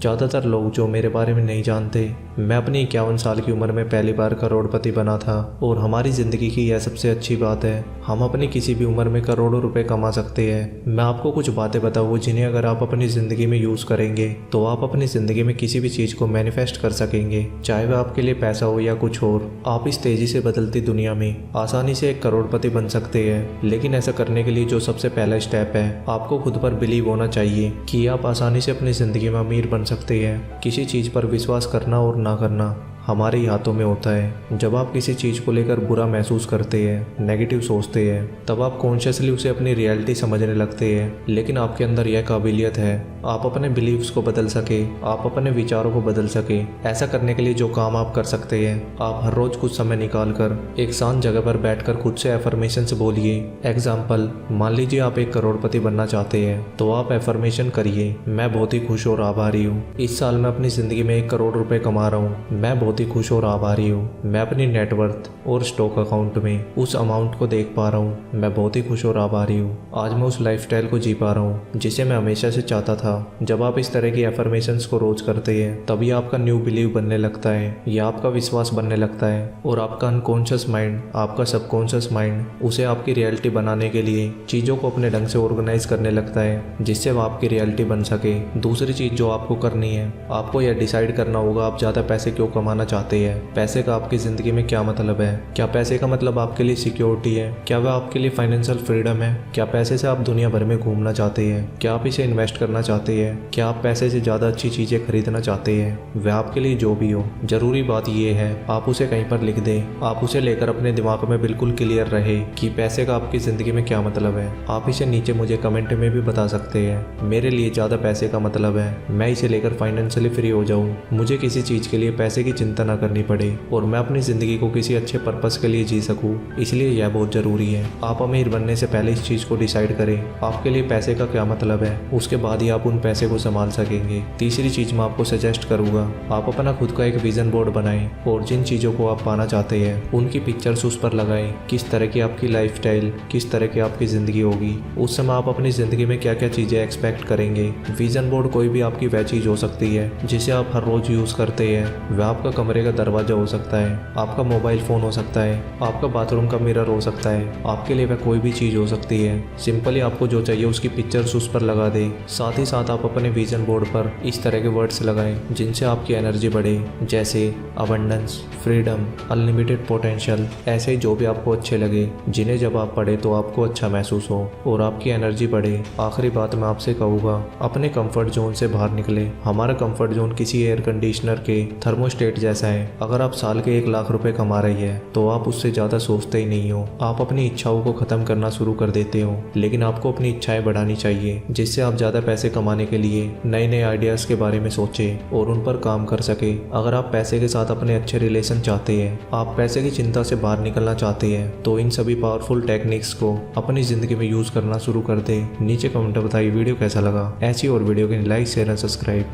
ज़्यादातर लोग जो मेरे बारे में नहीं जानते, मैं अपनी 51 साल की उम्र में पहली बार करोड़पति बना था। और हमारी ज़िंदगी की यह सबसे अच्छी बात है, हम अपनी किसी भी उम्र में करोड़ों रुपए कमा सकते हैं। मैं आपको कुछ बातें बताऊँ जिन्हें अगर आप अपनी ज़िंदगी में यूज़ करेंगे तो आप अपनी ज़िंदगी में किसी भी चीज़ को मैनिफेस्ट कर सकेंगे, चाहे वह आपके लिए पैसा हो या कुछ और। आप इस तेज़ी से बदलती दुनिया में आसानी से एक करोड़पति बन सकते हैं, लेकिन ऐसा करने के लिए जो सबसे पहला स्टेप है, आपको खुद पर बिलीव होना चाहिए कि आप आसानी से अपनी ज़िंदगी में अमीर बन सकते हैं। किसी चीज़ पर विश्वास करना और ना करना हमारे ही हाथों में होता है। जब आप किसी चीज़ को लेकर बुरा महसूस करते हैं, नेगेटिव सोचते हैं, तब आप कॉन्शियसली उसे अपनी रियलिटी समझने लगते हैं। लेकिन आपके अंदर यह काबिलियत है, आप अपने बिलीव्स को बदल सके, आप अपने विचारों को बदल सके। ऐसा करने के लिए जो काम आप कर सकते हैं, आप हर रोज़ कुछ समय निकाल कर एक शांत जगह पर बैठकर खुद से एफर्मेशन से बोलिए। एग्जाम्पल, मान लीजिए आप एक करोड़पति बनना चाहते हैं, तो आप एफर्मेशन करिए, मैं बहुत ही खुश और आभारी हूँ। इस साल मैं अपनी ज़िंदगी में 1 करोड़ रुपए कमा रहा हूँ, मैं बहुत ही खुश और आभारी हूँ। मैं अपनी नेटवर्थ और स्टॉक अकाउंट में उस अमाउंट को देख पा रहा हूँ, मैं बहुत ही खुश और आभारी हूँ। आज मैं उस लाइफस्टाइल को जी पा रहा हूँ जिसे मैं हमेशा से चाहता था। जब आप इस तरह की एफर्मेशंस को रोज करते हैं, तभी आपका न्यू बिलीव बनने लगता है, या आपका विश्वास बनने लगता है, और आपका अनकॉन्शियस माइंड, आपका सबकॉन्शियस माइंड उसे आपकी रियलिटी बनाने के लिए चीज़ों को अपने ढंग से ऑर्गेनाइज करने लगता है, जिससे वह आपकी रियलिटी बन सके। दूसरी चीज़ जो आपको करनी है, आपको यह डिसाइड करना होगा आप ज़्यादा पैसे क्यों कमाना चाहते हैं। पैसे का आपकी ज़िंदगी में क्या मतलब है? क्या पैसे का मतलब आपके लिए सिक्योरिटी है? क्या वह आपके लिए फाइनेंशियल फ्रीडम है? क्या पैसे से आप दुनिया भर में घूमना चाहते हैं? क्या आप इसे इन्वेस्ट करना चाहते हैं? क्या आप पैसे से ज़्यादा अच्छी चीज़ें खरीदना चाहते हैं? वह आपके लिए जो भी हो, ज़रूरी बात यह है आप उसे कहीं पर लिख दें। आप उसे लेकर अपने दिमाग में बिल्कुल क्लियर रहे कि पैसे का आपकी ज़िंदगी में क्या मतलब है। आप इसे नीचे मुझे कमेंट में भी बता सकते हैं। मेरे लिए ज़्यादा पैसे का मतलब है मैं इसे लेकर फाइनेंशियली फ्री हो जाऊँ, मुझे किसी चीज़ के लिए पैसे की चिंता न करनी पड़े, और मैं अपनी ज़िंदगी को किसी अच्छे पर्पस के लिए जी सकूँ। इसलिए यह बहुत ज़रूरी है। आप अमीर बनने से पहले इस चीज़ को डिसाइड करें आपके लिए पैसे का क्या मतलब है, उसके बाद ही आप उन पैसे को संभाल सकेंगे। तीसरी चीज़ मैं आपको सजेस्ट करूँगा, आप अपना खुद का एक विजन बोर्ड बनाएं और जिन चीज़ों को आप पाना चाहते हैं उनकी पिक्चर्स उस पर लगाएं। किस तरह की आपकी लाइफस्टाइल, किस तरह की आपकी ज़िंदगी होगी, उस समय आप अपनी ज़िंदगी में क्या क्या चीज़ें एक्सपेक्ट करेंगे। विजन बोर्ड कोई भी आपकी वह चीज़ हो सकती है जिसे आप हर रोज़ यूज़ करते हैं। वह आपका कमरे का दरवाज़ा हो सकता है, आपका मोबाइल फ़ोन हो सकता है, आपका बाथरूम का मिरर हो सकता है, आपके लिए वह कोई भी चीज़ हो सकती है। सिंपली आपको जो चाहिए उसकी पिक्चर्स उस पर लगा दें। साथ ही साथ आप अपने विजन बोर्ड पर इस तरह के वर्ड्स लगाएं जिनसे आपकी एनर्जी बढ़े, जैसे अबंडेंस, फ्रीडम, अनलिमिटेड पोटेंशियल। ऐसे ही जो भी आपको अच्छे लगे, जिन्हें जब आप पढ़े तो आपको अच्छा महसूस हो और आपकी एनर्जी बढ़े। आखिरी बात मैं आपसे कहूँगा, अपने कंफर्ट जोन से बाहर निकले। हमारा कंफर्ट जोन किसी एयर कंडीशनर के थर्मोस्टेट जैसा है। अगर आप साल के 1 लाख रुपए कमा रही है तो आप उससे ज़्यादा सोचते ही नहीं हो। आप अपनी इच्छाओं को ख़त्म करना शुरू कर देते हो, लेकिन आपको अपनी इच्छाएं बढ़ानी चाहिए, जिससे आप ज़्यादा पैसे कमाने के लिए नए नए आइडियाज़ के बारे में सोचें और उन पर काम कर सके। अगर आप पैसे के साथ अपने अच्छे रिलेशन चाहते हैं, आप पैसे की चिंता से बाहर निकलना चाहते हैं, तो इन सभी पावरफुल टेक्निक्स को अपनी ज़िंदगी में यूज़ करना शुरू कर दें। नीचे कमेंट में बताइए वीडियो कैसा लगा। ऐसी और वीडियो के लिए लाइक, शेयर एंड सब्सक्राइब।